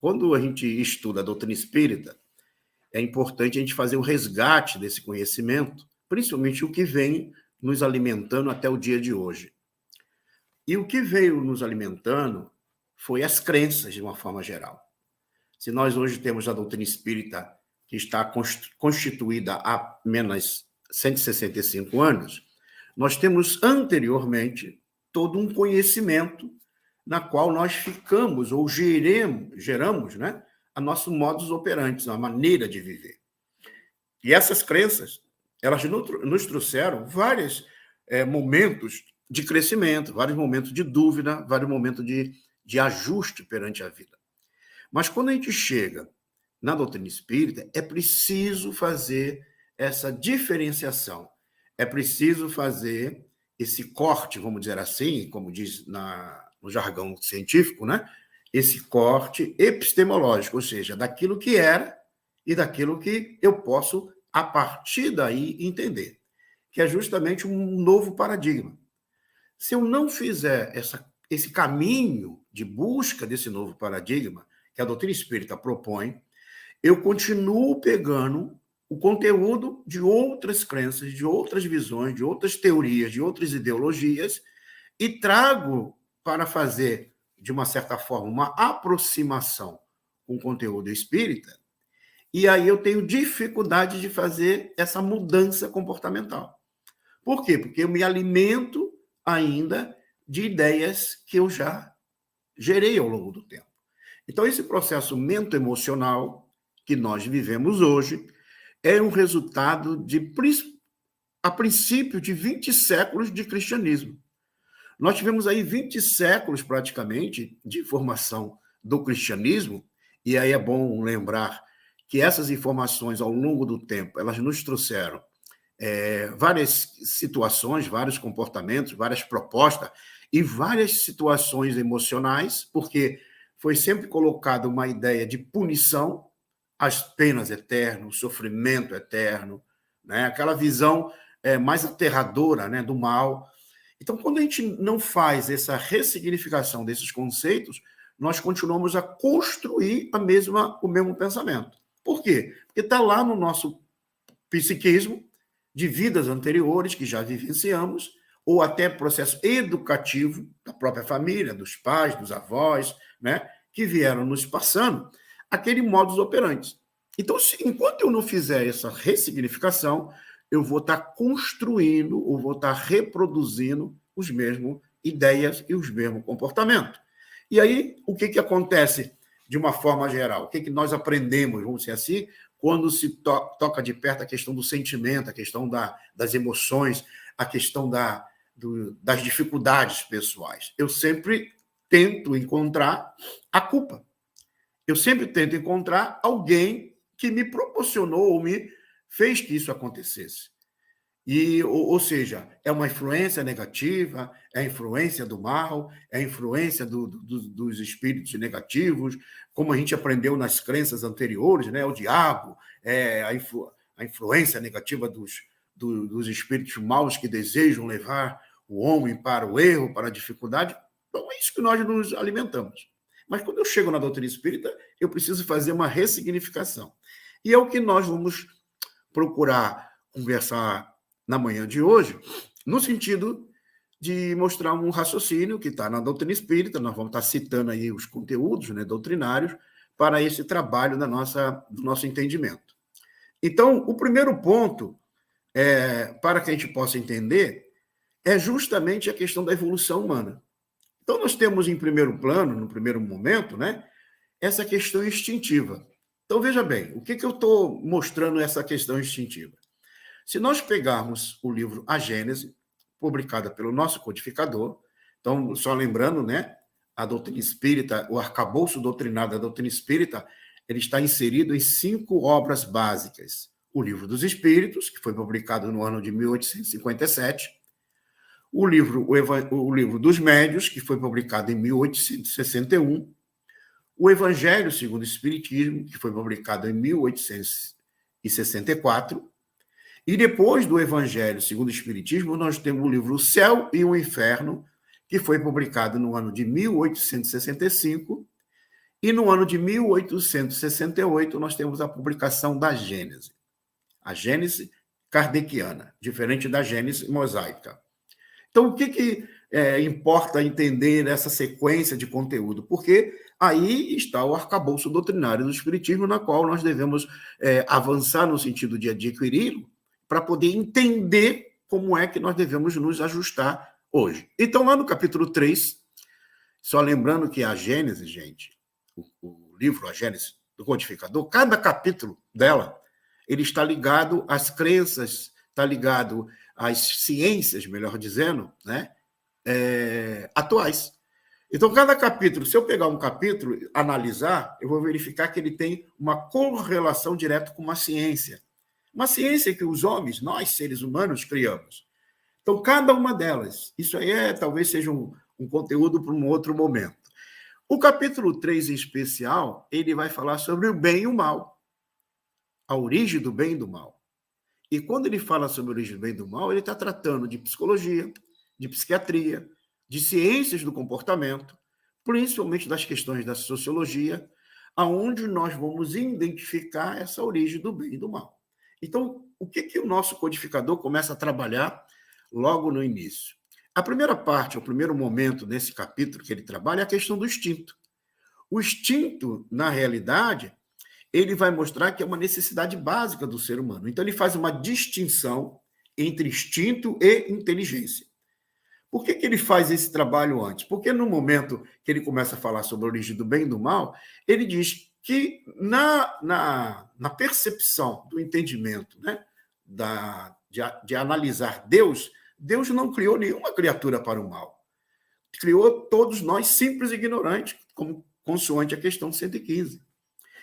Quando a gente estuda a doutrina espírita, é importante a gente fazer o resgate desse conhecimento, principalmente o que vem nos alimentando até o dia de hoje. E o que veio nos alimentando foi as crenças, de uma forma geral. Se nós hoje temos a doutrina espírita, que está constituída há menos 165 anos, nós temos anteriormente todo um conhecimento na qual nós ficamos ou geramos, né, a nosso modus operandi, a maneira de viver. E essas crenças, elas nos trouxeram vários momentos de crescimento, vários momentos de dúvida, vários momentos de ajuste perante a vida. Mas quando a gente chega na doutrina espírita, é preciso fazer essa diferenciação, é preciso fazer esse corte, vamos dizer assim, como diz no jargão científico, né? Esse corte epistemológico, ou seja, daquilo que era e daquilo que eu posso, a partir daí, entender, que é justamente um novo paradigma. Se eu não fizer esse caminho de busca desse novo paradigma, que a doutrina espírita propõe, eu continuo pegando o conteúdo de outras crenças, de outras visões, de outras teorias, de outras ideologias, e trago para fazer, de uma certa forma, uma aproximação com o conteúdo espírita, e aí eu tenho dificuldade de fazer essa mudança comportamental. Por quê? Porque eu me alimento ainda de ideias que eu já gerei ao longo do tempo. Então, esse processo mento-emocional que nós vivemos hoje é um resultado a princípio, de 20 séculos de cristianismo. Nós tivemos aí 20 séculos, praticamente, de formação do cristianismo, e aí é bom lembrar que essas informações, ao longo do tempo, elas nos trouxeram várias situações, vários comportamentos, várias propostas e várias situações emocionais, porque foi sempre colocada uma ideia de punição, as penas eternas, o sofrimento eterno, né? Aquela visão mais aterradora, né, do mal. Então, quando a gente não faz essa ressignificação desses conceitos, nós continuamos a construir o mesmo pensamento. Por quê? Porque está lá no nosso psiquismo, de vidas anteriores que já vivenciamos, ou até processo educativo da própria família, dos pais, dos avós, né, que vieram nos passando aquele modus operandi. Então, enquanto eu não fizer essa ressignificação, eu vou estar construindo ou vou estar reproduzindo os mesmos ideias e os mesmos comportamentos. E aí, o que acontece de uma forma geral? O que nós aprendemos, vamos dizer assim, quando se toca de perto a questão do sentimento, a questão das emoções, a questão das dificuldades pessoais? Eu sempre tento encontrar a culpa. Eu sempre tento encontrar alguém que me proporcionou ou me fez que isso acontecesse. Ou seja, é uma influência negativa, é a influência do mal, é a influência dos espíritos negativos, como a gente aprendeu nas crenças anteriores, né? O diabo, a influência negativa dos espíritos maus que desejam levar o homem para o erro, para a dificuldade. Então, é isso que nós nos alimentamos. Mas quando eu chego na doutrina espírita, eu preciso fazer uma ressignificação. E é o que nós vamos procurar conversar na manhã de hoje, no sentido de mostrar um raciocínio que está na doutrina espírita. Nós vamos estar citando aí os conteúdos, né, doutrinários para esse trabalho do nosso entendimento. Então, o primeiro ponto, para que a gente possa entender, é justamente a questão da evolução humana. Então, nós temos em primeiro plano, no primeiro momento, né, essa questão instintiva. Então, veja bem, o que eu estou mostrando essa questão instintiva? Se nós pegarmos o livro A Gênese, publicada pelo nosso codificador, então, só lembrando, né, a doutrina espírita, o arcabouço doutrinário da doutrina espírita, ele está inserido em 5 obras básicas. O Livro dos Espíritos, que foi publicado no ano de 1857, o livro dos Médios, que foi publicado em 1861, o Evangelho segundo o Espiritismo, que foi publicado em 1864, e depois do Evangelho segundo o Espiritismo, nós temos o livro O Céu e o Inferno, que foi publicado no ano de 1865, E no ano de 1868, nós temos a publicação da Gênese. A Gênese kardeciana, diferente da Gênese mosaica. Então, o que importa entender essa sequência de conteúdo? Porque aí está o arcabouço doutrinário do Espiritismo, na qual nós devemos avançar no sentido de adquiri-lo, para poder entender como é que nós devemos nos ajustar hoje. Então, lá no capítulo 3, só lembrando que a Gênese, gente, o livro A Gênese do Codificador, cada capítulo dela, ele está ligado às crenças, está ligado às ciências, melhor dizendo, né, atuais. Então, cada capítulo, se eu pegar um capítulo, analisar, eu vou verificar que ele tem uma correlação direta com uma ciência. Uma ciência que os homens, nós, seres humanos, criamos. Então, cada uma delas, isso aí talvez seja um conteúdo para um outro momento. O capítulo 3, em especial, ele vai falar sobre o bem e o mal, a origem do bem e do mal. E quando ele fala sobre a origem do bem e do mal, ele está tratando de psicologia, de psiquiatria, de ciências do comportamento, principalmente das questões da sociologia, aonde nós vamos identificar essa origem do bem e do mal. Então, o que o nosso codificador começa a trabalhar logo no início? A primeira parte, o primeiro momento nesse capítulo que ele trabalha é a questão do instinto. O instinto, na realidade, ele vai mostrar que é uma necessidade básica do ser humano. Então, ele faz uma distinção entre instinto e inteligência. Por que ele faz esse trabalho antes? Porque no momento que ele começa a falar sobre a origem do bem e do mal, ele diz que na percepção do entendimento, né, de analisar Deus, Deus não criou nenhuma criatura para o mal. Criou todos nós simples e ignorantes, como consoante a questão 115.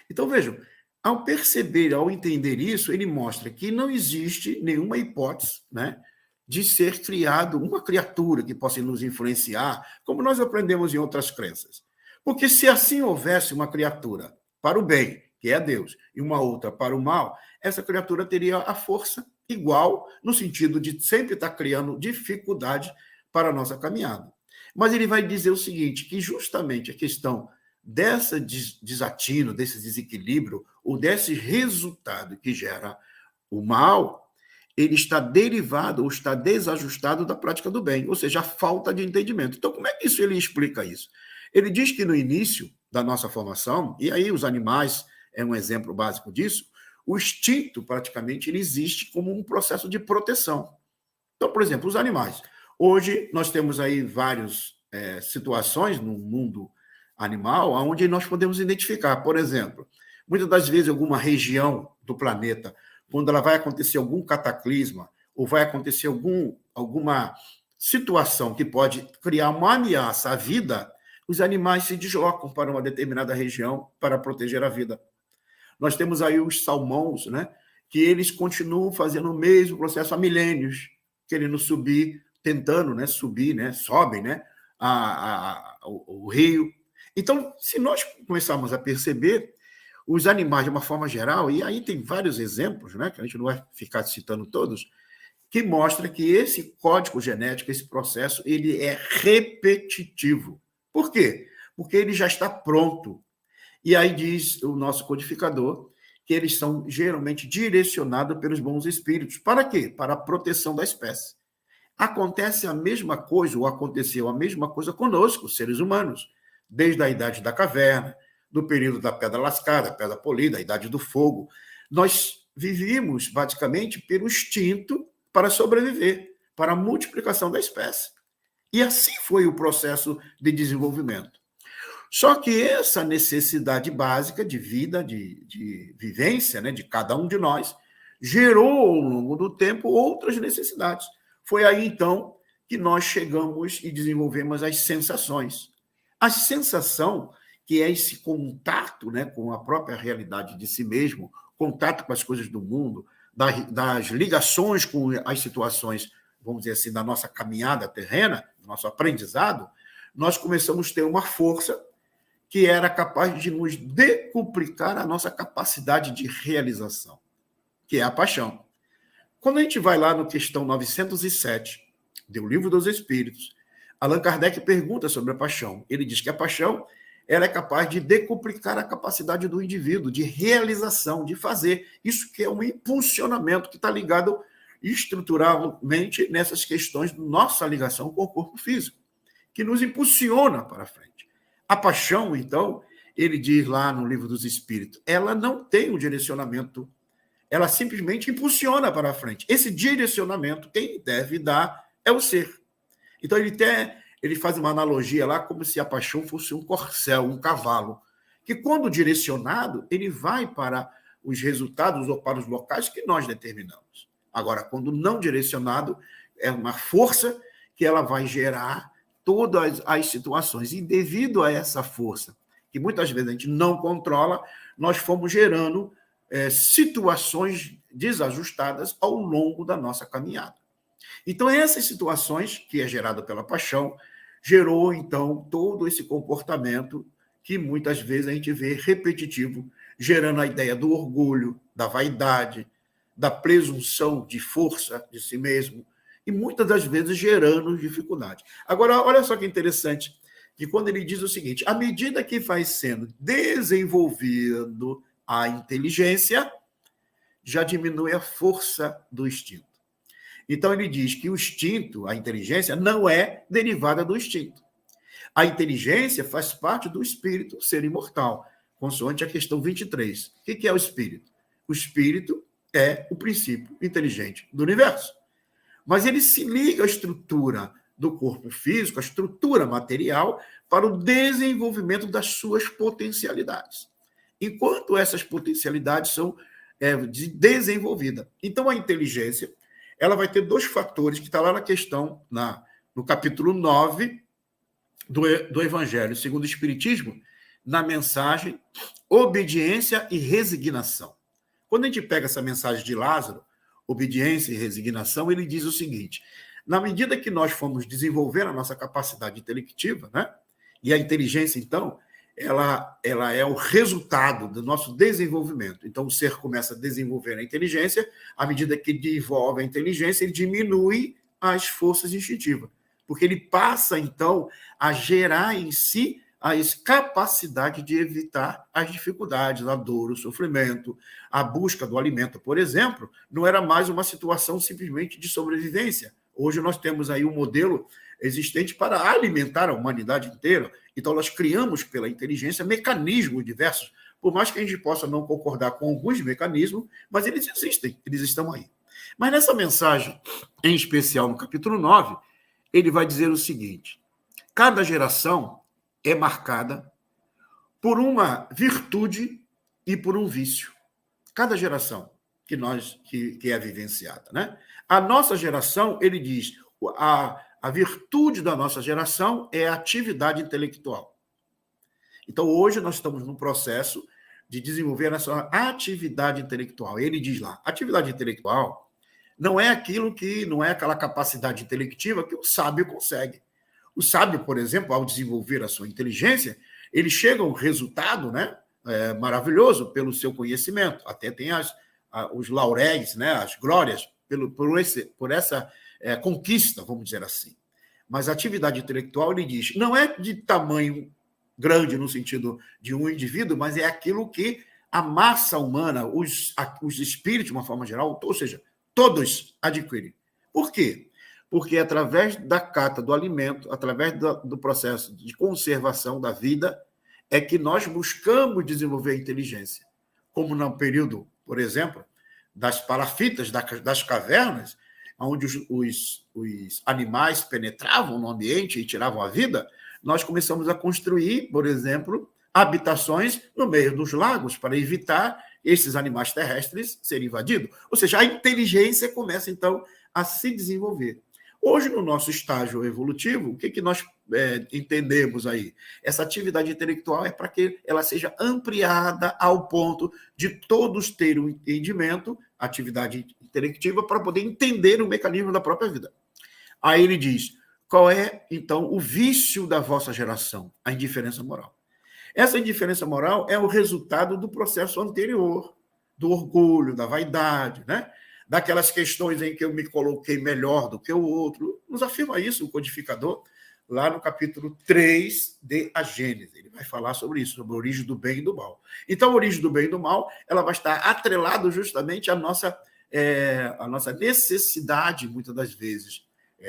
Então, vejam, ao perceber, ao entender isso, ele mostra que não existe nenhuma hipótese, né, de ser criado uma criatura que possa nos influenciar, como nós aprendemos em outras crenças. Porque se assim houvesse uma criatura para o bem, que é Deus, e uma outra para o mal, essa criatura teria a força igual, no sentido de sempre estar criando dificuldade para a nossa caminhada. Mas ele vai dizer o seguinte, que justamente a questão dessa desatino, desse desequilíbrio, ou desse resultado que gera o mal, ele está derivado ou está desajustado da prática do bem, ou seja, a falta de entendimento. Então, como é que ele explica isso? Ele diz que no início da nossa formação, e aí os animais é um exemplo básico disso, o instinto, praticamente, ele existe como um processo de proteção. Então, por exemplo, os animais. Hoje, nós temos aí várias situações no mundo animal onde nós podemos identificar. Por exemplo, muitas das vezes, alguma região do planeta, quando ela vai acontecer algum cataclisma ou vai acontecer alguma situação que pode criar uma ameaça à vida, os animais se deslocam para uma determinada região para proteger a vida. Nós temos aí os salmões, né, que eles continuam fazendo o mesmo processo há milênios, querendo subir, tentando, né, subir, né, sobem, né, o rio. Então, se nós começarmos a perceber, os animais, de uma forma geral, e aí tem vários exemplos, né, que a gente não vai ficar citando todos, que mostra que esse código genético, esse processo, ele é repetitivo. Por quê? Porque ele já está pronto. E aí diz o nosso codificador que eles são geralmente direcionados pelos bons espíritos. Para quê? Para a proteção da espécie. Acontece a mesma coisa, ou aconteceu a mesma coisa conosco, seres humanos, desde a idade da caverna, do período da pedra lascada, pedra polida, a idade do fogo. Nós vivíamos, basicamente, pelo instinto para sobreviver, para a multiplicação da espécie. E assim foi o processo de desenvolvimento. Só que essa necessidade básica de vida, de vivência, né, de cada um de nós, gerou, ao longo do tempo, outras necessidades. Foi aí, então, que nós chegamos e desenvolvemos as sensações. A sensação, que é esse contato, né, com a própria realidade de si mesmo, contato com as coisas do mundo, das ligações com as situações, vamos dizer assim, da nossa caminhada terrena, do nosso aprendizado, nós começamos a ter uma força que era capaz de nos decuplicar a nossa capacidade de realização, que é a paixão. Quando a gente vai lá no questão 907, do Livro dos Espíritos, Allan Kardec pergunta sobre a paixão. Ele diz que a paixão ela é capaz de decuplicar a capacidade do indivíduo de realização, de fazer. Isso que é um impulsionamento que está ligado estruturalmente nessas questões da nossa ligação com o corpo físico, que nos impulsiona para frente. A paixão, então, ele diz lá no Livro dos Espíritos, ela não tem um direcionamento, ela simplesmente impulsiona para frente. Esse direcionamento, quem deve dar é o ser. Então, ele faz uma analogia lá como se a paixão fosse um corcel, um cavalo, que quando direcionado, ele vai para os resultados ou para os locais que nós determinamos. Agora, quando não direcionado, é uma força que ela vai gerar todas as situações. E devido a essa força, que muitas vezes a gente não controla, nós fomos gerando situações desajustadas ao longo da nossa caminhada. Então, essas situações, que é gerada pela paixão, gerou, então, todo esse comportamento que muitas vezes a gente vê repetitivo, gerando a ideia do orgulho, da vaidade, da presunção de força de si mesmo, e muitas das vezes gerando dificuldade. Agora, olha só que interessante, que quando ele diz o seguinte, à medida que vai sendo desenvolvido a inteligência, já diminui a força do instinto. Então, ele diz que o instinto, a inteligência, não é derivada do instinto. A inteligência faz parte do espírito, ser imortal, consoante a questão 23. O que é o espírito? O espírito é o princípio inteligente do universo. Mas ele se liga à estrutura do corpo físico, à estrutura material, para o desenvolvimento das suas potencialidades. Enquanto essas potencialidades são desenvolvidas. Então, a inteligência ela vai ter dois fatores que está lá na questão, no capítulo 9 do Evangelho segundo o Espiritismo, na mensagem obediência e resignação. Quando a gente pega essa mensagem de Lázaro, obediência e resignação, ele diz o seguinte, na medida que nós fomos desenvolvendo a nossa capacidade intelectiva, né? E a inteligência, então, ela é o resultado do nosso desenvolvimento. Então, o ser começa a desenvolver a inteligência, à medida que desenvolve a inteligência, ele diminui as forças instintivas, porque ele passa, então, a gerar em si a capacidade de evitar as dificuldades, a dor, o sofrimento, a busca do alimento, por exemplo, não era mais uma situação simplesmente de sobrevivência. Hoje nós temos aí um modelo existente para alimentar a humanidade inteira. Então, nós criamos, pela inteligência, mecanismos diversos, por mais que a gente possa não concordar com alguns mecanismos, mas eles existem, eles estão aí. Mas nessa mensagem, em especial no capítulo 9, ele vai dizer o seguinte, cada geração é marcada por uma virtude e por um vício. Cada geração que é vivenciada, né? A nossa geração, ele diz, a virtude da nossa geração é a atividade intelectual. Então, hoje nós estamos num processo de desenvolver essa atividade intelectual. Ele diz lá, atividade intelectual não é aquela capacidade intelectiva que o sábio consegue. O sábio, por exemplo, ao desenvolver a sua inteligência, ele chega a um resultado, né, maravilhoso pelo seu conhecimento. Até tem os lauréis, né, as glórias por essa conquista, vamos dizer assim. Mas a atividade intelectual, ele diz, não é de tamanho grande no sentido de um indivíduo, mas é aquilo que a massa humana, os espíritos, de uma forma geral, ou seja, todos adquirem. Por quê? Porque através da cata do alimento, através do processo de conservação da vida, é que nós buscamos desenvolver a inteligência. Como no período, por exemplo, das palafitas, das cavernas, onde os animais penetravam no ambiente e tiravam a vida, nós começamos a construir, por exemplo, habitações no meio dos lagos para evitar esses animais terrestres serem invadidos. Ou seja, a inteligência começa, então, a se desenvolver. Hoje, no nosso estágio evolutivo, o que nós entendemos aí? Essa atividade intelectual é para que ela seja ampliada ao ponto de todos terem um entendimento, atividade intelectiva, para poder entender o mecanismo da própria vida. Aí ele diz, qual é, então, o vício da vossa geração? A indiferença moral. Essa indiferença moral é o resultado do processo anterior, do orgulho, da vaidade, né? Daquelas questões em que eu me coloquei melhor do que o outro. Nos afirma isso o codificador, lá no capítulo 3 de A Gênese. Ele vai falar sobre isso, sobre a origem do bem e do mal. Então, a origem do bem e do mal, ela vai estar atrelada justamente à nossa necessidade, muitas das vezes,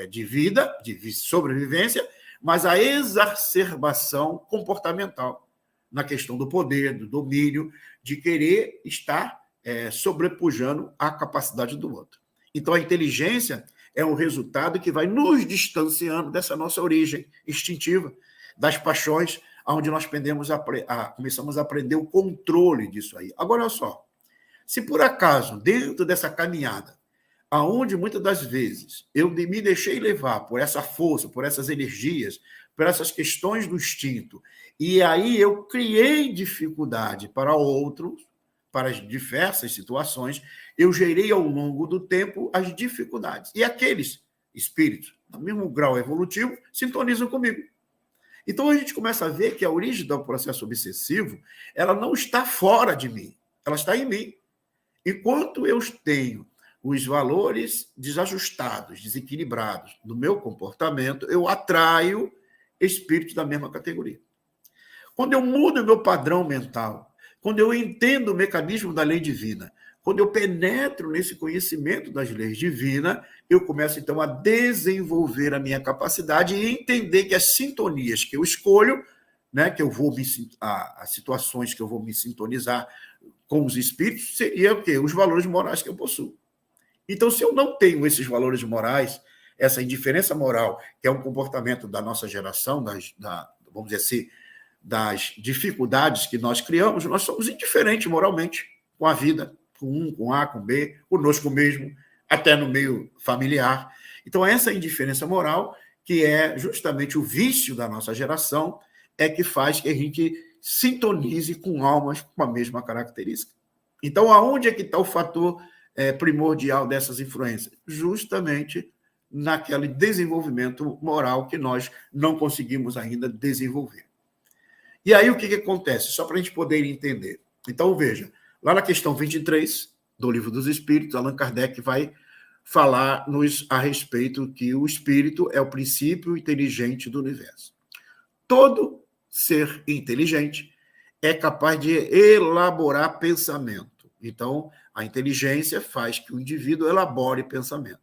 de vida, de sobrevivência, mas a exacerbação comportamental na questão do poder, do domínio, de querer estar sobrepujando a capacidade do outro. Então, a inteligência é um resultado que vai nos distanciando dessa nossa origem instintiva, das paixões, onde nós começamos a aprender o controle disso aí. Agora, olha só, se por acaso, dentro dessa caminhada, aonde muitas das vezes eu me deixei levar por essa força, por essas energias, por essas questões do instinto, e aí eu criei dificuldade para outros, para as diversas situações, eu gerei ao longo do tempo as dificuldades. E aqueles espíritos, no mesmo grau evolutivo, sintonizam comigo. Então a gente começa a ver que a origem do processo obsessivo, ela não está fora de mim, ela está em mim. Enquanto eu tenho os valores desajustados, desequilibrados do meu comportamento, eu atraio espíritos da mesma categoria. Quando eu mudo o meu padrão mental, quando eu entendo o mecanismo da lei divina, quando eu penetro nesse conhecimento das leis divinas, eu começo, então, a desenvolver a minha capacidade e entender que as sintonias que eu escolho, né, que eu vou as situações que eu vou me sintonizar com os espíritos, seria o quê? Os valores morais que eu possuo. Então, se eu não tenho esses valores morais, essa indiferença moral, que é um comportamento da nossa geração, vamos dizer assim, das dificuldades que nós criamos, nós somos indiferentes moralmente com a vida, com um, com A, com B, conosco mesmo, até no meio familiar. Então, essa indiferença moral, que é justamente o vício da nossa geração, é que faz que a gente sintonize com almas com a mesma característica. Então, aonde é que está o fator primordial dessas influências? Justamente naquele desenvolvimento moral que nós não conseguimos ainda desenvolver. E aí, o que acontece? Só para a gente poder entender. Então, veja, lá na questão 23 do Livro dos Espíritos, Allan Kardec vai falar-nos a respeito que o espírito é o princípio inteligente do universo. Todo ser inteligente é capaz de elaborar pensamento. Então, a inteligência faz que o indivíduo elabore pensamento.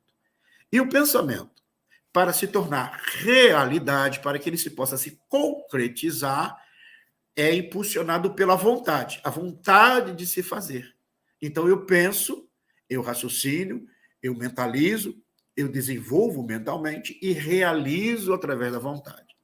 E o pensamento, para se tornar realidade, para que ele se possa se concretizar, é impulsionado pela vontade, a vontade de se fazer. Então, eu penso, eu raciocínio, eu mentalizo, eu desenvolvo mentalmente e realizo através da vontade.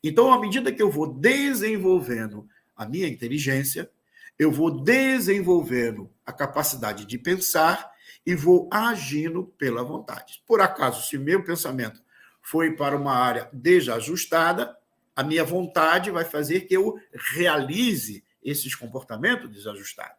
Então, à medida que eu vou desenvolvendo a minha inteligência, eu vou desenvolvendo a capacidade de pensar e vou agindo pela vontade. Por acaso, se meu pensamento foi para uma área desajustada, a minha vontade vai fazer que eu realize esses comportamentos desajustados.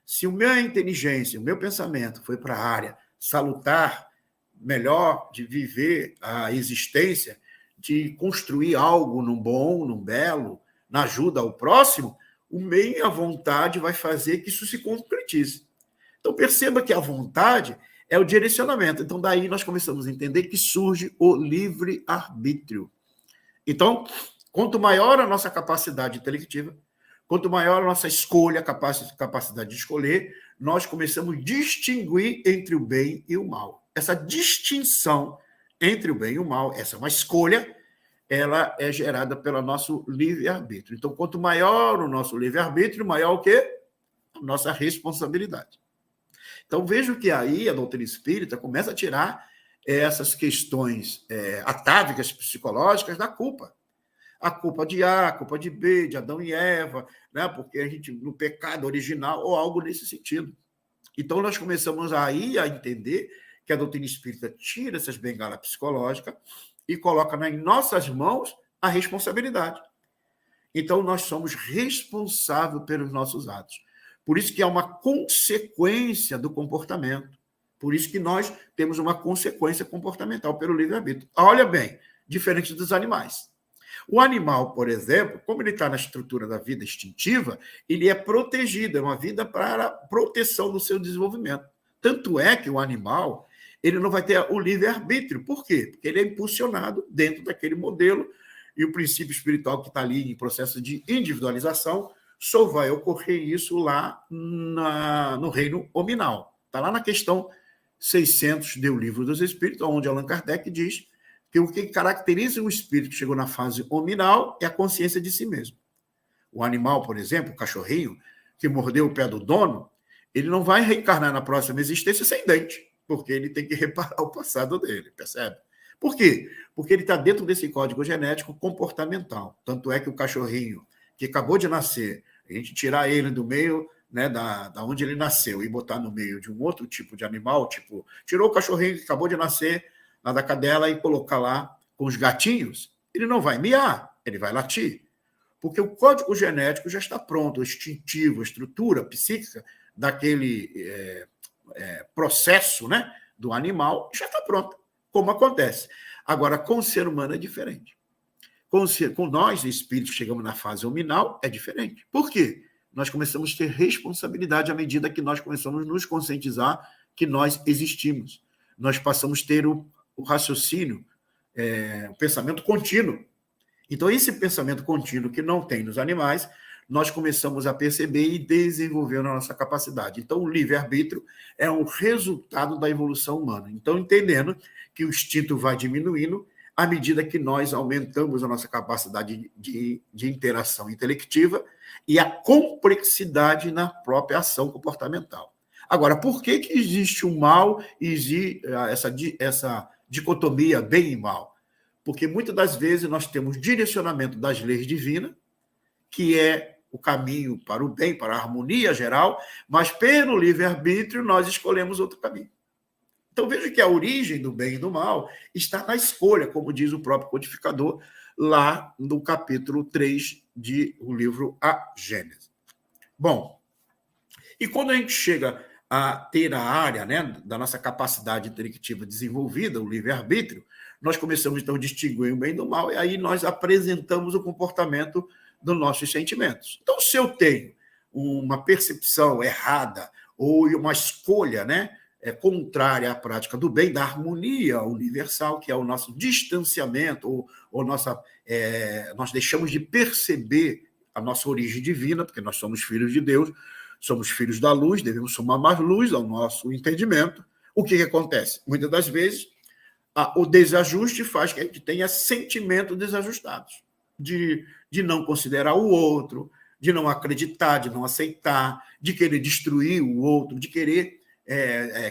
Se a minha inteligência, o meu pensamento foi para a área salutar, melhor de viver a existência, de construir algo num bom, num belo, na ajuda ao próximo, o meio e a vontade vai fazer que isso se concretize. Então, perceba que a vontade é o direcionamento. Então, daí nós começamos a entender que surge o livre-arbítrio. Então, quanto maior a nossa capacidade intelectiva, quanto maior a nossa escolha, capacidade de escolher, nós começamos a distinguir entre o bem e o mal. Essa distinção entre o bem e o mal, essa é uma escolha, ela é gerada pelo nosso livre-arbítrio. Então, quanto maior o nosso livre-arbítrio, maior o quê? A nossa responsabilidade. Então, vejo que aí a doutrina espírita começa a tirar essas questões atávicas psicológicas da culpa. A culpa de A, a culpa de B, de Adão e Eva, né? Porque a gente, no pecado original, ou algo nesse sentido. Então, nós começamos aí a entender que a doutrina espírita tira essas bengalas psicológicas e coloca em nossas mãos a responsabilidade. Então, nós somos responsáveis pelos nossos atos. Por isso que há uma consequência do comportamento. Por isso que nós temos uma consequência comportamental pelo livre-arbítrio. Olha bem, diferente dos animais. O animal, por exemplo, como ele está na estrutura da vida instintiva, ele é protegido, é uma vida para proteção do seu desenvolvimento. Tanto é que o animal ele não vai ter o livre-arbítrio. Por quê? Porque ele é impulsionado dentro daquele modelo e o princípio espiritual que está ali em processo de individualização só vai ocorrer isso lá no reino hominal. Está lá na questão 600 do Livro dos Espíritos, onde Allan Kardec diz que o que caracteriza um espírito que chegou na fase hominal é a consciência de si mesmo. O animal, por exemplo, o cachorrinho, que mordeu o pé do dono, ele não vai reencarnar na próxima existência sem dente, porque ele tem que reparar o passado dele, percebe? Por quê? Porque ele está dentro desse código genético comportamental. Tanto é que o cachorrinho que acabou de nascer, a gente tirar ele do meio, né, da onde ele nasceu e botar no meio de um outro tipo de animal, tipo, tirou o cachorrinho que acabou de nascer lá da cadela e colocar lá com os gatinhos, ele não vai miar, ele vai latir. Porque o código genético já está pronto, o instintivo, a estrutura psíquica daquele processo, né, do animal já está pronta, como acontece. Agora, com o ser humano é diferente. Com nós, espíritos, chegamos na fase hominal, é diferente. Por quê? Nós começamos a ter responsabilidade à medida que nós começamos a nos conscientizar que nós existimos. Nós passamos a ter o raciocínio, o pensamento contínuo. Então, esse pensamento contínuo que não tem nos animais, nós começamos a perceber e desenvolver a nossa capacidade. Então, o livre-arbítrio é um resultado da evolução humana. Então, entendendo que o instinto vai diminuindo à medida que nós aumentamos a nossa capacidade de interação intelectiva e a complexidade na própria ação comportamental. Agora, por que existe o mal e existe essa dicotomia bem e mal? Porque muitas das vezes nós temos direcionamento das leis divinas, que é o caminho para o bem, para a harmonia geral, mas pelo livre-arbítrio nós escolhemos outro caminho. Então veja que a origem do bem e do mal está na escolha, como diz o próprio codificador, lá no capítulo 3 do livro A Gênese. Bom, e quando a gente chega a ter a área, né, da nossa capacidade intelectiva desenvolvida, o livre-arbítrio, nós começamos, então, a distinguir o bem do mal, e aí nós apresentamos o comportamento dos nossos sentimentos. Então, se eu tenho uma percepção errada ou uma escolha, né, contrária à prática do bem, da harmonia universal, que é o nosso distanciamento, ou nós deixamos de perceber a nossa origem divina, porque nós somos filhos de Deus, somos filhos da luz, devemos somar mais luz ao nosso entendimento. O que acontece? Muitas das vezes, o desajuste faz que a gente tenha sentimentos desajustados, de não considerar o outro, de não acreditar, de não aceitar, de querer destruir o outro, de querer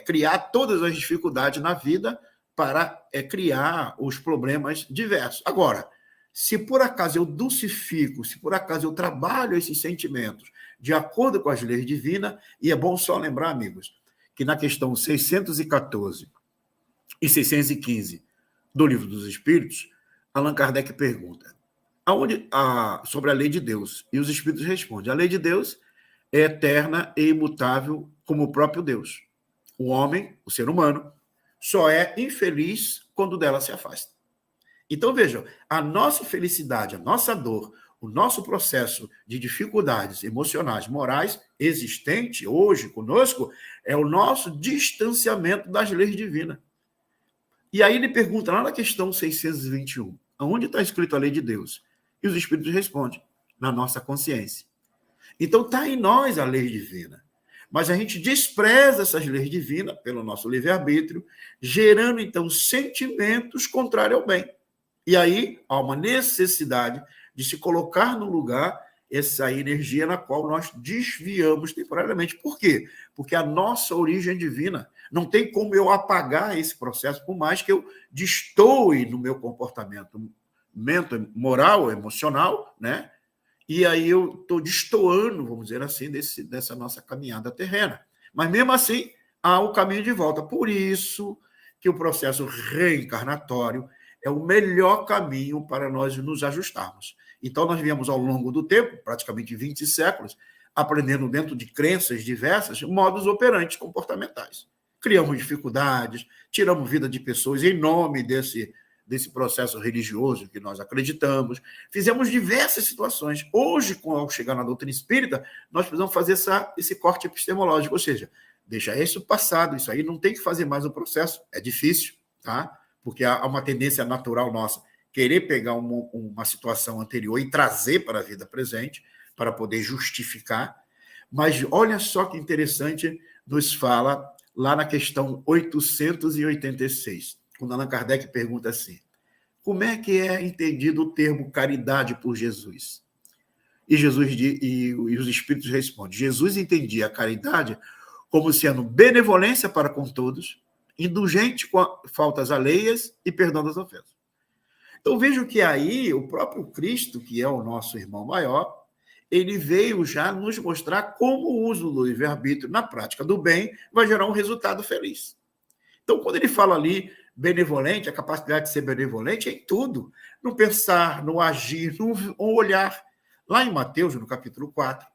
criar todas as dificuldades na vida para criar os problemas diversos. Agora, se por acaso eu dulcifico, se por acaso eu trabalho esses sentimentos de acordo com as leis divinas, e é bom só lembrar, amigos, que na questão 614 e 615 do Livro dos Espíritos, Allan Kardec pergunta sobre a lei de Deus, e os Espíritos respondem: a lei de Deus é eterna e imutável como o próprio Deus. O homem, o ser humano, só é infeliz quando dela se afasta. Então, vejam, a nossa felicidade, a nossa dor, o nosso processo de dificuldades emocionais, morais, existente hoje conosco, é o nosso distanciamento das leis divinas. E aí ele pergunta lá na questão 621, onde está escrito a lei de Deus? E os Espíritos respondem: na nossa consciência. Então está em nós a lei divina. Mas a gente despreza essas leis divinas pelo nosso livre-arbítrio, gerando, então, sentimentos contrários ao bem. E aí há uma necessidade de se colocar no lugar essa energia na qual nós desviamos temporariamente. Por quê? Porque a nossa origem é divina. Não tem como eu apagar esse processo, por mais que eu destoe no meu comportamento moral, emocional, né? E aí eu estou destoando, vamos dizer assim, dessa nossa caminhada terrena. Mas, mesmo assim, há o caminho de volta. Por isso que o processo reencarnatório é o melhor caminho para nós nos ajustarmos. Então, nós viemos ao longo do tempo, praticamente 20 séculos, aprendendo dentro de crenças diversas, modos operantes comportamentais. Criamos dificuldades, tiramos vida de pessoas em nome desse processo religioso que nós acreditamos. Fizemos diversas situações. Hoje, ao chegar na doutrina espírita, nós precisamos fazer esse corte epistemológico, ou seja, deixa isso passado, isso aí não tem que fazer mais o processo, é difícil, tá? Porque há uma tendência natural nossa, querer pegar uma situação anterior e trazer para a vida presente, para poder justificar. Mas olha só que interessante, nos fala lá na questão 886, quando Allan Kardec pergunta assim, como é que é entendido o termo caridade por Jesus? E Jesus e os Espíritos respondem, Jesus entendia a caridade como sendo benevolência para com todos, indulgente com faltas alheias e perdão das ofensas. Então, vejo que aí o próprio Cristo, que é o nosso irmão maior, ele veio já nos mostrar como o uso do livre-arbítrio na prática do bem vai gerar um resultado feliz. Então, quando ele fala ali benevolente, a capacidade de ser benevolente é em tudo, no pensar, no agir, no olhar. Lá em Mateus, no capítulo 4,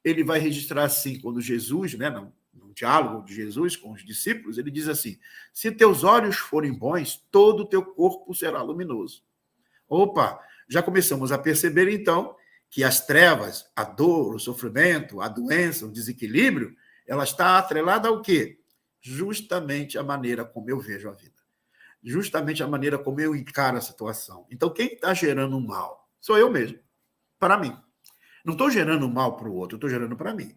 ele vai registrar assim, quando Jesus, né, no diálogo de Jesus com os discípulos, ele diz assim, se teus olhos forem bons, todo o teu corpo será luminoso. Opa, já começamos a perceber, então, que as trevas, a dor, o sofrimento, a doença, o desequilíbrio, ela está atrelada ao quê? Justamente a maneira como eu vejo a vida. Justamente a maneira como eu encaro a situação. Então, quem está gerando mal? Sou eu mesmo, para mim. Não estou gerando mal para o outro, estou gerando para mim.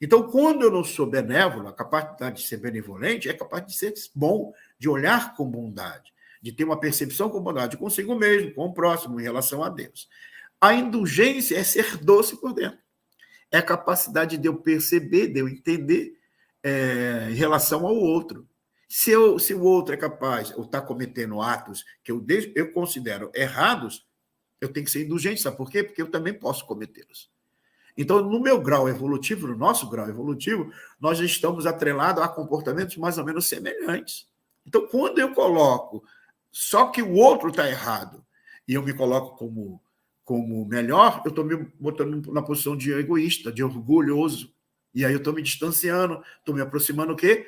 Então, quando eu não sou benévolo, a capacidade de ser benevolente é capaz de ser bom, de olhar com bondade, de ter uma percepção com bondade consigo mesmo, com o próximo, em relação a Deus. A indulgência é ser doce por dentro. É a capacidade de eu perceber, de eu entender em relação ao outro. Se o outro é capaz, ou está cometendo atos que eu considero errados, eu tenho que ser indulgente, sabe por quê? Porque eu também posso cometê-los. Então, no meu grau evolutivo, no nosso grau evolutivo, nós estamos atrelados a comportamentos mais ou menos semelhantes. Então, quando eu coloco só que o outro está errado e eu me coloco como melhor, eu estou me botando na posição de egoísta, de orgulhoso. E aí eu estou me distanciando, estou me aproximando o quê?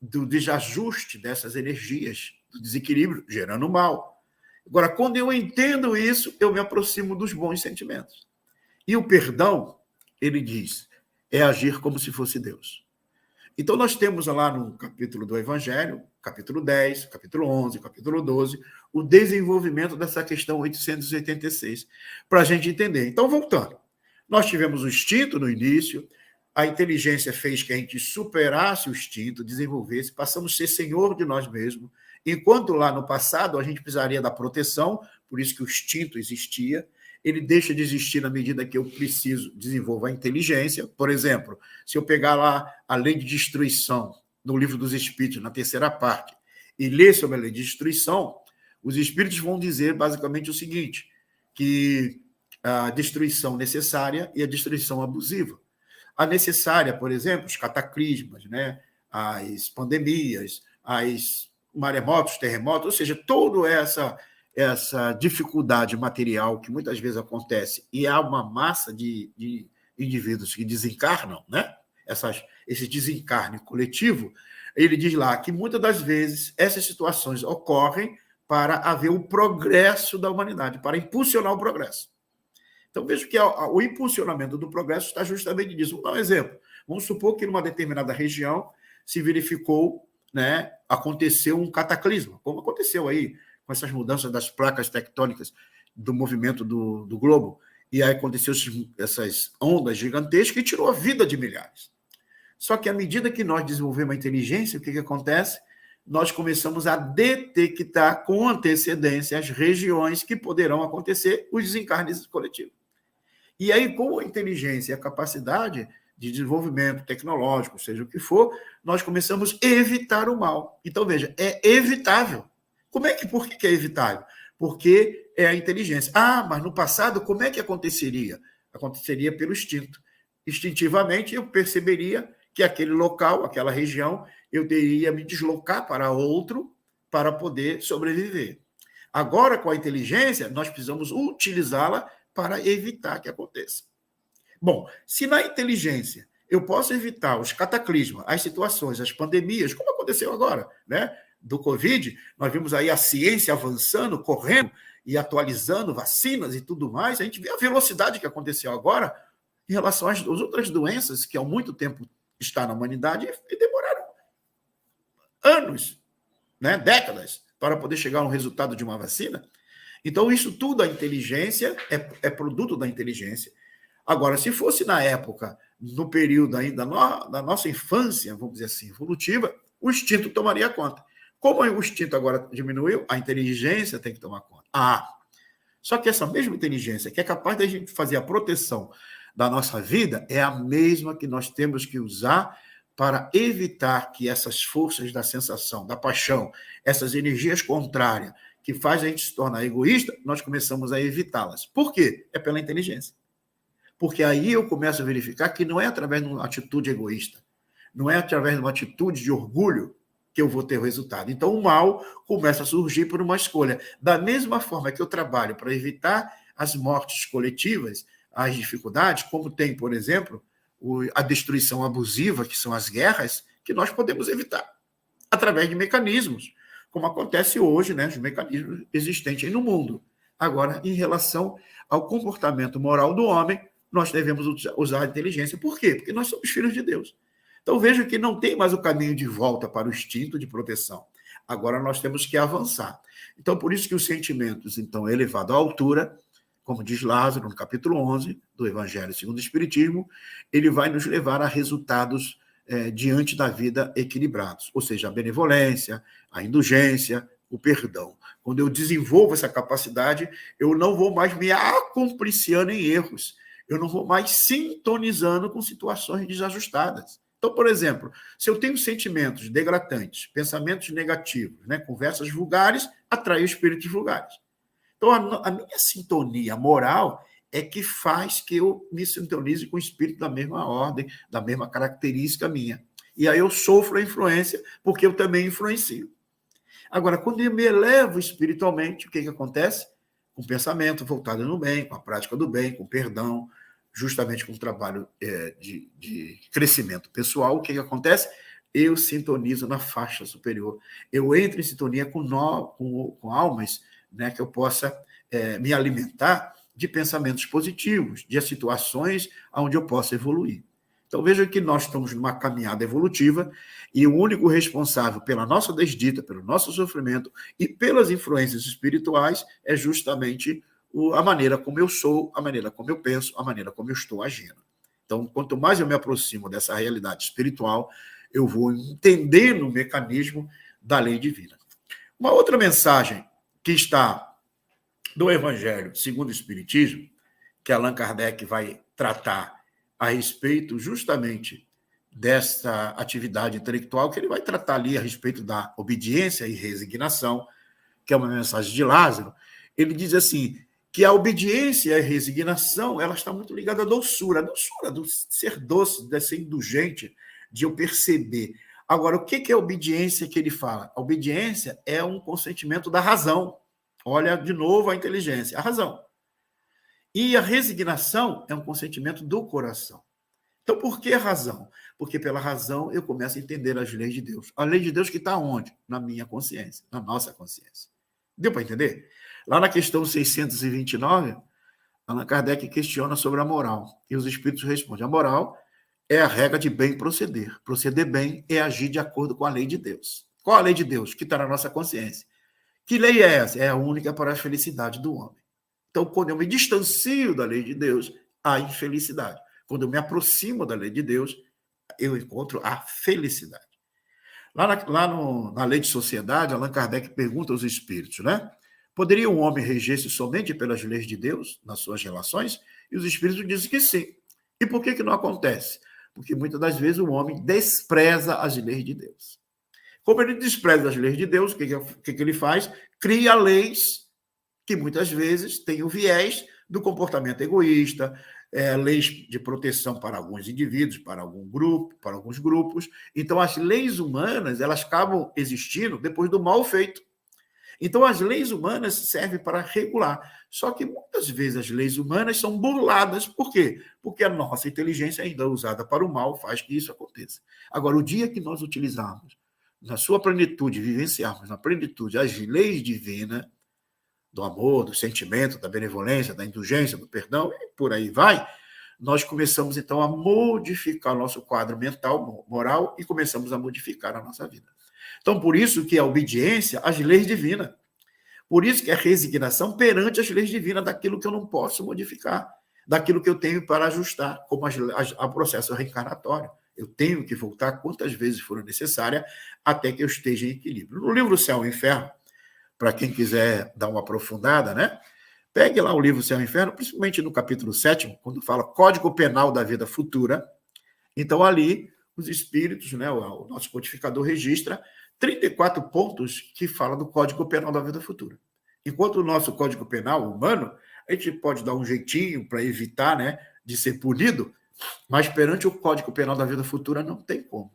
Do desajuste dessas energias, do desequilíbrio, gerando mal. Agora, quando eu entendo isso, eu me aproximo dos bons sentimentos. E o perdão, ele diz, é agir como se fosse Deus. Então, nós temos lá no capítulo do Evangelho, capítulo 10, capítulo 11, capítulo 12, o desenvolvimento dessa questão 886, para a gente entender. Então, voltando. Nós tivemos o instinto no início, a inteligência fez que a gente superasse o instinto, desenvolvesse, passamos a ser senhor de nós mesmos, enquanto lá no passado a gente precisaria da proteção, por isso que o instinto existia, ele deixa de existir na medida que eu desenvolvo a inteligência. Por exemplo, se eu pegar lá a lei de destruição, no livro dos Espíritos, na terceira parte, e ler sobre a lei de destruição, os Espíritos vão dizer basicamente o seguinte, que a destruição necessária e a destruição abusiva. A necessária, por exemplo, os cataclismas, né? As pandemias, as maremotos, terremotos, ou seja, toda essa dificuldade material que muitas vezes acontece e há uma massa de indivíduos que desencarnam, né? Esse desencarne coletivo, ele diz lá que muitas das vezes essas situações ocorrem para haver o progresso da humanidade, para impulsionar o progresso. Então, vejo que o impulsionamento do progresso está justamente nisso. Vou dar um exemplo. Vamos supor que numa determinada região se verificou, né, aconteceu um cataclisma, como aconteceu aí com essas mudanças das placas tectônicas do movimento do globo, e aí aconteceu essas ondas gigantescas e tirou a vida de milhares. Só que à medida que nós desenvolvemos a inteligência, o que acontece? Nós começamos a detectar com antecedência as regiões que poderão acontecer os desencarnes coletivos. E aí, com a inteligência e a capacidade de desenvolvimento tecnológico, seja o que for, nós começamos a evitar o mal. Então, veja, é evitável. Por que é evitável? Porque é a inteligência. Ah, mas no passado, como é que aconteceria? Aconteceria pelo instinto. Instintivamente, eu perceberia que aquele local, aquela região, eu teria me deslocar para outro para poder sobreviver. Agora, com a inteligência, nós precisamos utilizá-la para evitar que aconteça. Bom, se na inteligência eu posso evitar os cataclismas, as situações, as pandemias, como aconteceu agora, né? Do Covid, nós vimos aí a ciência avançando, correndo e atualizando vacinas e tudo mais, a gente vê a velocidade que aconteceu agora em relação às outras doenças que há muito tempo está na humanidade e demoraram anos, né, décadas, para poder chegar a um resultado de uma vacina. Então, isso tudo, a inteligência, é produto da inteligência. Agora, se fosse na época, no período ainda da nossa infância, vamos dizer assim, evolutiva, o instinto tomaria conta. Como o instinto agora diminuiu, a inteligência tem que tomar conta. Só que essa mesma inteligência que é capaz de a gente fazer a proteção da nossa vida é a mesma que nós temos que usar para evitar que essas forças da sensação, da paixão, essas energias contrárias que faz a gente se tornar egoísta, nós começamos a evitá-las. Por quê? É pela inteligência. Porque aí eu começo a verificar que não é através de uma atitude egoísta, não é através de uma atitude de orgulho que eu vou ter o resultado. Então, o mal começa a surgir por uma escolha. Da mesma forma que eu trabalho para evitar as mortes coletivas, as dificuldades, como tem, por exemplo, a destruição abusiva, que são as guerras, que nós podemos evitar através de mecanismos, como acontece hoje, né, os mecanismos existentes no mundo. Agora, em relação ao comportamento moral do homem, nós devemos usar a inteligência. Por quê? Porque nós somos filhos de Deus. Então, veja que não tem mais o caminho de volta para o instinto de proteção. Agora nós temos que avançar. Então, por isso que os sentimentos, então, elevados à altura, como diz Lázaro no capítulo 11 do Evangelho segundo o Espiritismo, ele vai nos levar a resultados diante da vida equilibrados, ou seja, a benevolência, a indulgência, o perdão. Quando eu desenvolvo essa capacidade, eu não vou mais me acompliciando em erros, eu não vou mais sintonizando com situações desajustadas. Então, por exemplo, se eu tenho sentimentos degradantes, pensamentos negativos, né, conversas vulgares, atraio espíritos vulgares. Então, a minha sintonia moral é que faz que eu me sintonize com o espírito da mesma ordem, da mesma característica minha. E aí eu sofro a influência, porque eu também influencio. Agora, quando eu me elevo espiritualmente, o que acontece? Com o pensamento voltado no bem, com a prática do bem, com o perdão, justamente com o trabalho de crescimento pessoal, o que acontece? Eu sintonizo na faixa superior. Eu entro em sintonia com almas, né, que eu possa me alimentar de pensamentos positivos, de situações onde eu possa evoluir. Então, veja que nós estamos numa caminhada evolutiva e o único responsável pela nossa desdita, pelo nosso sofrimento e pelas influências espirituais é justamente a maneira como eu sou, a maneira como eu penso, a maneira como eu estou agindo. Então, quanto mais eu me aproximo dessa realidade espiritual, eu vou entendendo o mecanismo da lei divina. Uma outra mensagem que está do Evangelho segundo o Espiritismo, que Allan Kardec vai tratar a respeito justamente dessa atividade intelectual, que ele vai tratar ali a respeito da obediência e resignação, que é uma mensagem de Lázaro. Ele diz assim, que a obediência e a resignação, ela está muito ligada à doçura do ser doce, de ser indulgente, de eu perceber. Agora, o que é a obediência que ele fala? A obediência é um consentimento da razão. Olha, de novo, a inteligência, a razão. E a resignação é um consentimento do coração. Então, por que a razão? Porque pela razão eu começo a entender as leis de Deus. A lei de Deus que está onde? Na minha consciência, na nossa consciência. Deu para entender? Lá na questão 629, Allan Kardec questiona sobre a moral. E os espíritos respondem, a moral é a regra de bem proceder. Proceder bem é agir de acordo com a lei de Deus. Qual a lei de Deus? Que está na nossa consciência. Que lei é essa? É a única para a felicidade do homem. Então, quando eu me distancio da lei de Deus, há infelicidade. Quando eu me aproximo da lei de Deus, eu encontro a felicidade. Na lei de sociedade, Allan Kardec pergunta aos espíritos, né? Poderia um homem reger-se somente pelas leis de Deus nas suas relações? E os espíritos dizem que sim. E por que não acontece? Porque muitas das vezes o homem despreza as leis de Deus. Como ele despreza as leis de Deus, o que ele faz? Cria leis que muitas vezes têm o viés do comportamento egoísta, leis de proteção para alguns indivíduos, para algum grupo, para alguns grupos. Então, as leis humanas, elas acabam existindo depois do mal feito. Então, as leis humanas servem para regular. Só que, muitas vezes, as leis humanas são burladas. Por quê? Porque a nossa inteligência, ainda usada para o mal, faz que isso aconteça. Agora, o dia que nós utilizarmos, na sua plenitude, vivenciarmos na plenitude as leis divinas, do amor, do sentimento, da benevolência, da indulgência, do perdão, e por aí vai, nós começamos, então, a modificar o nosso quadro mental, moral, e começamos a modificar a nossa vida. Então, por isso que a obediência às leis divinas. Por isso que a resignação perante as leis divinas daquilo que eu não posso modificar, daquilo que eu tenho para ajustar, como o processo reencarnatório. Eu tenho que voltar quantas vezes for necessária até que eu esteja em equilíbrio. No livro Céu e Inferno, para quem quiser dar uma aprofundada, né? Pegue lá o livro Céu e Inferno, principalmente no capítulo 7, quando fala Código Penal da Vida Futura. Então, ali, os espíritos, né, o nosso codificador registra 34 pontos que falam do Código Penal da Vida Futura. Enquanto o nosso Código Penal humano, a gente pode dar um jeitinho para evitar, né, de ser punido, mas perante o Código Penal da Vida Futura não tem como.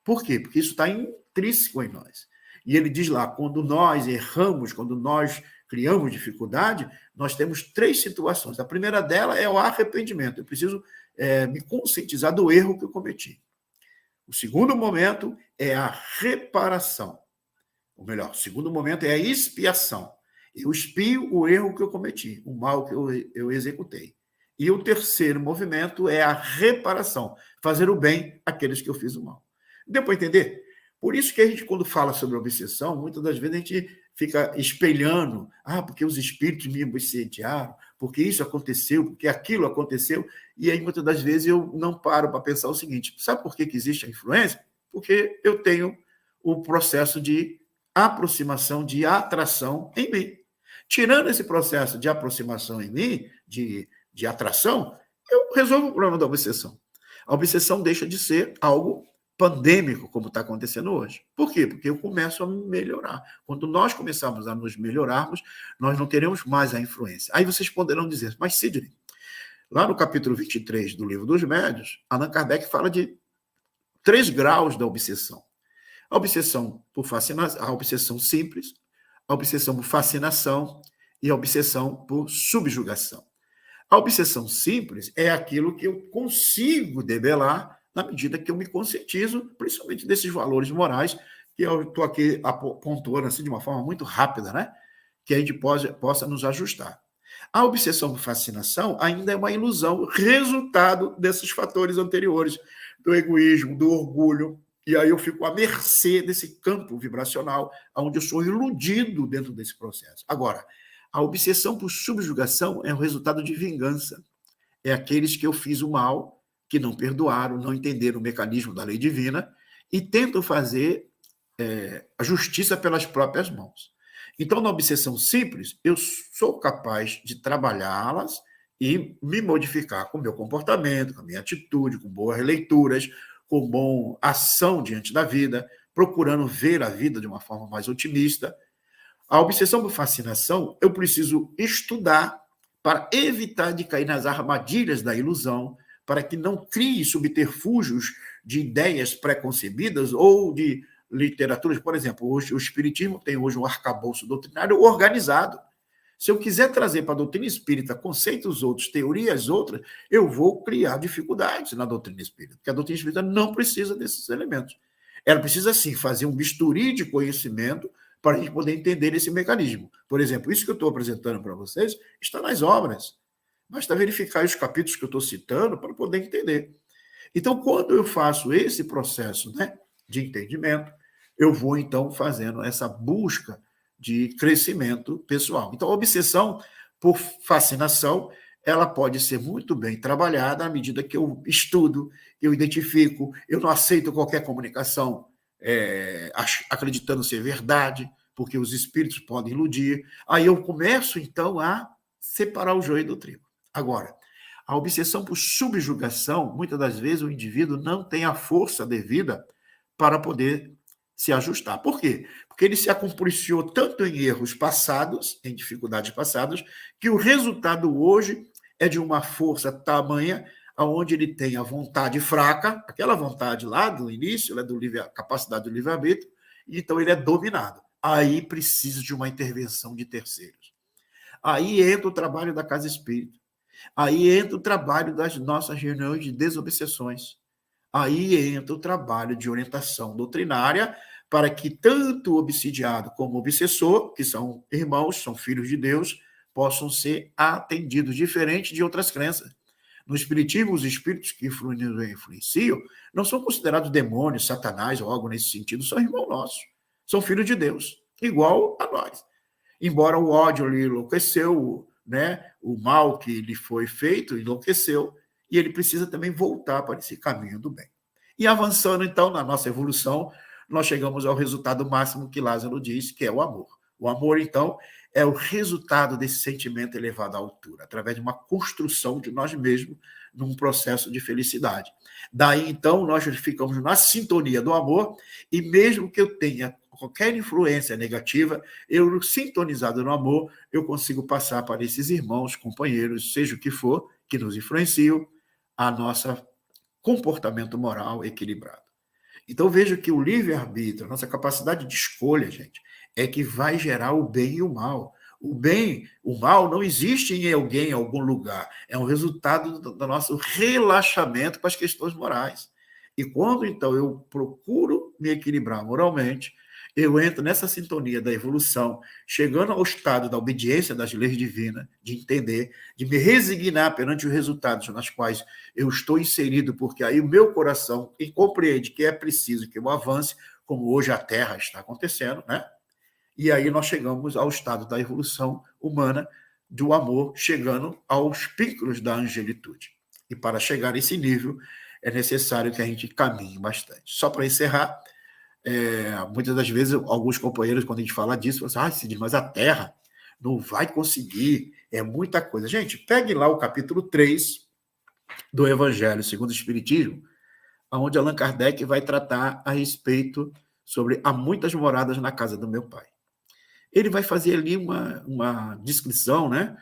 Por quê? Porque isso está intrínseco em nós. E ele diz lá, quando nós erramos, quando nós criamos dificuldade, nós temos 3 situações. A primeira dela é o arrependimento. Eu preciso me conscientizar do erro que eu cometi. O segundo momento é a reparação. Ou melhor, o segundo momento é a expiação. Eu expio o erro que eu cometi, o mal que eu executei. E o terceiro movimento é a reparação, fazer o bem àqueles que eu fiz o mal. Deu para entender? Por isso que a gente, quando fala sobre obsessão, muitas das vezes a gente fica espelhando, porque os espíritos me obsediaram, porque isso aconteceu, porque aquilo aconteceu, e aí muitas das vezes eu não paro para pensar o seguinte, sabe por que existe a influência? Porque eu tenho o processo de aproximação, de atração em mim. Tirando esse processo de aproximação em mim, de atração, eu resolvo o problema da obsessão. A obsessão deixa de ser algo pandêmico, como está acontecendo hoje. Por quê? Porque eu começo a melhorar. Quando nós começarmos a nos melhorarmos, nós não teremos mais a influência. Aí vocês poderão dizer, mas Sidney, lá no capítulo 23 do Livro dos Médiuns, Allan Kardec fala de 3 graus da obsessão. A obsessão por fascinação, a obsessão simples, a obsessão por fascinação e a obsessão por subjugação. A obsessão simples é aquilo que eu consigo debelar na medida que eu me conscientizo, principalmente desses valores morais, que eu estou aqui pontuando assim, de uma forma muito rápida, né? Que a gente possa nos ajustar. A obsessão por fascinação ainda é uma ilusão, resultado desses fatores anteriores, do egoísmo, do orgulho, e aí eu fico à mercê desse campo vibracional, onde eu sou iludido dentro desse processo. Agora, a obsessão por subjugação é o resultado de vingança. É aqueles que eu fiz o mal, que não perdoaram, não entenderam o mecanismo da lei divina e tentam fazer a justiça pelas próprias mãos. Então, na obsessão simples, eu sou capaz de trabalhá-las e me modificar com o meu comportamento, com a minha atitude, com boas leituras, com boa ação diante da vida, procurando ver a vida de uma forma mais otimista. A obsessão por fascinação, eu preciso estudar para evitar de cair nas armadilhas da ilusão, para que não crie subterfúgios de ideias preconcebidas ou de literaturas. Por exemplo, hoje, o Espiritismo tem hoje um arcabouço doutrinário organizado. Se eu quiser trazer para a doutrina espírita conceitos outros, teorias outras, eu vou criar dificuldades na doutrina espírita, porque a doutrina espírita não precisa desses elementos. Ela precisa, sim, fazer um bisturi de conhecimento para a gente poder entender esse mecanismo. Por exemplo, isso que eu estou apresentando para vocês está nas obras. Basta verificar os capítulos que eu estou citando para poder entender. Então, quando eu faço esse processo, né, de entendimento, eu vou, então, fazendo essa busca de crescimento pessoal. Então, a obsessão por fascinação, ela pode ser muito bem trabalhada à medida que eu estudo, eu identifico, eu não aceito qualquer comunicação acreditando ser verdade, porque os espíritos podem iludir. Aí eu começo, então, a separar o joio do trigo. Agora, a obsessão por subjugação, muitas das vezes o indivíduo não tem a força devida para poder se ajustar. Por quê? Porque ele se acompliciou tanto em erros passados, em dificuldades passadas, que o resultado hoje é de uma força tamanha onde ele tem a vontade fraca, aquela vontade lá do início, né, capacidade do livre-arbítrio, e então ele é dominado. Aí precisa de uma intervenção de terceiros. Aí entra o trabalho da Casa Espírita. Aí entra o trabalho das nossas reuniões de desobsessões. Aí entra o trabalho de orientação doutrinária para que tanto o obsidiado como o obsessor, que são irmãos, são filhos de Deus, possam ser atendidos, diferente de outras crenças. No espiritismo, os espíritos que influenciam não são considerados demônios, satanás ou algo nesse sentido, são irmãos nossos, são filhos de Deus, igual a nós. Embora o ódio lhe enlouqueceu, né? O mal que lhe foi feito enlouqueceu, e ele precisa também voltar para esse caminho do bem. E avançando, então, na nossa evolução, nós chegamos ao resultado máximo que Lázaro diz, que é o amor. O amor, então, é o resultado desse sentimento elevado à altura, através de uma construção de nós mesmos num processo de felicidade. Daí, então, nós ficamos na sintonia do amor, e mesmo que eu tenha qualquer influência negativa, eu, sintonizado no amor, eu consigo passar para esses irmãos, companheiros, seja o que for, que nos influenciam, a nosso comportamento moral equilibrado. Então, veja que o livre-arbítrio, a nossa capacidade de escolha, gente, é que vai gerar o bem e o mal. O bem, o mal não existe em alguém, em algum lugar. É um resultado do nosso relaxamento com as questões morais. E quando, então, eu procuro me equilibrar moralmente, eu entro nessa sintonia da evolução, chegando ao estado da obediência das leis divinas, de entender, de me resignar perante os resultados nas quais eu estou inserido, porque aí o meu coração compreende que é preciso que eu avance, como hoje a Terra está acontecendo, né? E aí nós chegamos ao estado da evolução humana, do amor, chegando aos picos da angelitude. E para chegar a esse nível, é necessário que a gente caminhe bastante. Só para encerrar, muitas das vezes, alguns companheiros, quando a gente fala disso, falam assim, Cid, mas a Terra não vai conseguir, é muita coisa. Gente, pegue lá o capítulo 3 do Evangelho segundo o Espiritismo, onde Allan Kardec vai tratar a respeito sobre há muitas moradas na casa do meu pai. Ele vai fazer ali uma descrição, né,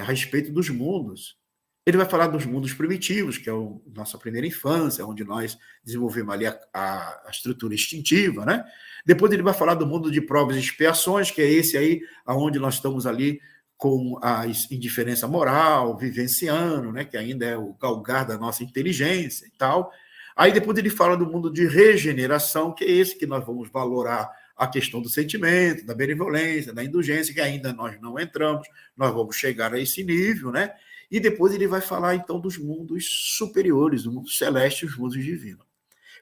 a respeito dos mundos. Ele vai falar dos mundos primitivos, que é a nossa primeira infância, onde nós desenvolvemos ali a estrutura instintiva, né? Depois ele vai falar do mundo de provas e expiações, que é esse aí, onde nós estamos ali com a indiferença moral, vivenciando, né? Que ainda é o galgar da nossa inteligência e tal. Aí depois ele fala do mundo de regeneração, que é esse que nós vamos valorar a questão do sentimento, da benevolência, da indulgência, que ainda nós não entramos, nós vamos chegar a esse nível, né? E depois ele vai falar, então, dos mundos superiores, do mundo celeste e os mundos divinos.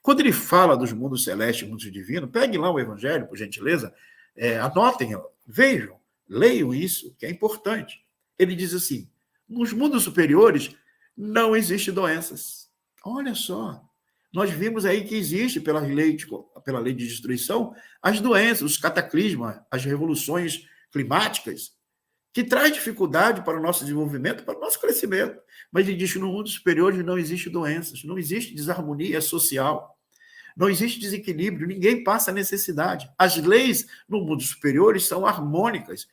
Quando ele fala dos mundos celestes e mundos divinos, peguem lá o Evangelho, por gentileza, anotem, vejam, leiam isso, que é importante. Ele diz assim, nos mundos superiores não existem doenças. Olha só, nós vimos aí que existe, pela lei de destruição, as doenças, os cataclismas, as revoluções climáticas, que traz dificuldade para o nosso desenvolvimento, para o nosso crescimento. Mas ele diz que no mundo superior não existe doenças, não existe desarmonia social, não existe desequilíbrio, ninguém passa necessidade. As leis no mundo superior são harmônicas,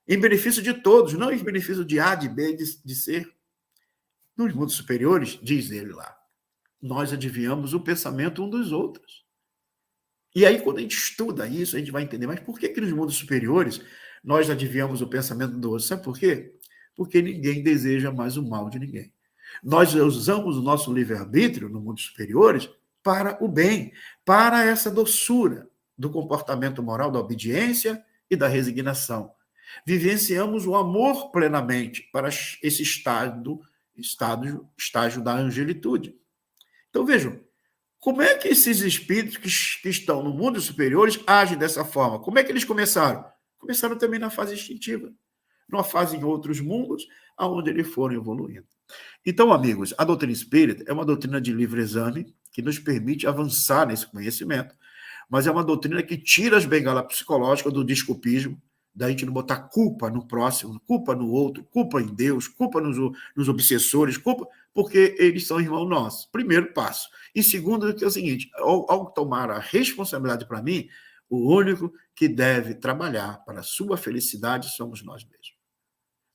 em benefício de todos, não em benefício de A, de B, de C. Nos mundos superiores, diz ele lá, nós adivinhamos o pensamento um dos outros. E aí, quando a gente estuda isso, a gente vai entender, mas por que nos mundos superiores nós adivinhamos o pensamento do outro? Sabe por quê? Porque ninguém deseja mais o mal de ninguém. Nós usamos o nosso livre-arbítrio no mundos superiores para o bem, para essa doçura do comportamento moral, da obediência e da resignação. Vivenciamos o amor plenamente para esse estágio da angelitude. Então, vejam, como é que esses espíritos que estão no mundo superiores agem dessa forma? Como é que eles começaram? Começaram também na fase instintiva, numa fase em outros mundos, aonde eles foram evoluindo. Então, amigos, a doutrina espírita é uma doutrina de livre exame que nos permite avançar nesse conhecimento, mas é uma doutrina que tira as bengalas psicológicas do desculpismo, da gente não botar culpa no próximo, culpa no outro, culpa em Deus, culpa nos obsessores, culpa porque eles são irmãos nossos. Primeiro passo. E segundo, que é o seguinte, ao tomar a responsabilidade para mim, o único que deve trabalhar para a sua felicidade somos nós mesmos.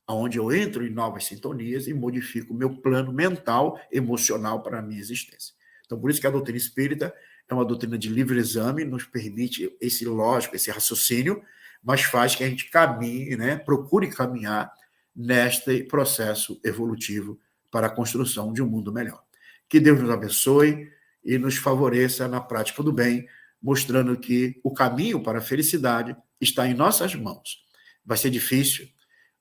Onde eu entro em novas sintonias e modifico o meu plano mental, emocional para a minha existência. Então, por isso que a doutrina espírita é uma doutrina de livre exame, nos permite esse lógico, esse raciocínio, mas faz que a gente caminhe, né, procure caminhar neste processo evolutivo para a construção de um mundo melhor. Que Deus nos abençoe e nos favoreça na prática do bem, mostrando que o caminho para a felicidade está em nossas mãos. Vai ser difícil,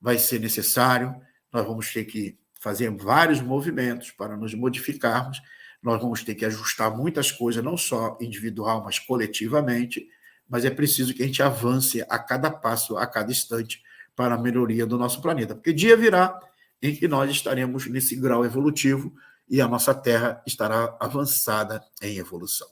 vai ser necessário, nós vamos ter que fazer vários movimentos para nos modificarmos. Nós vamos ter que ajustar muitas coisas, não só individual, mas coletivamente, mas é preciso que a gente avance a cada passo, a cada instante, para a melhoria do nosso planeta. Porque dia virá em que nós estaremos nesse grau evolutivo e a nossa Terra estará avançada em evolução.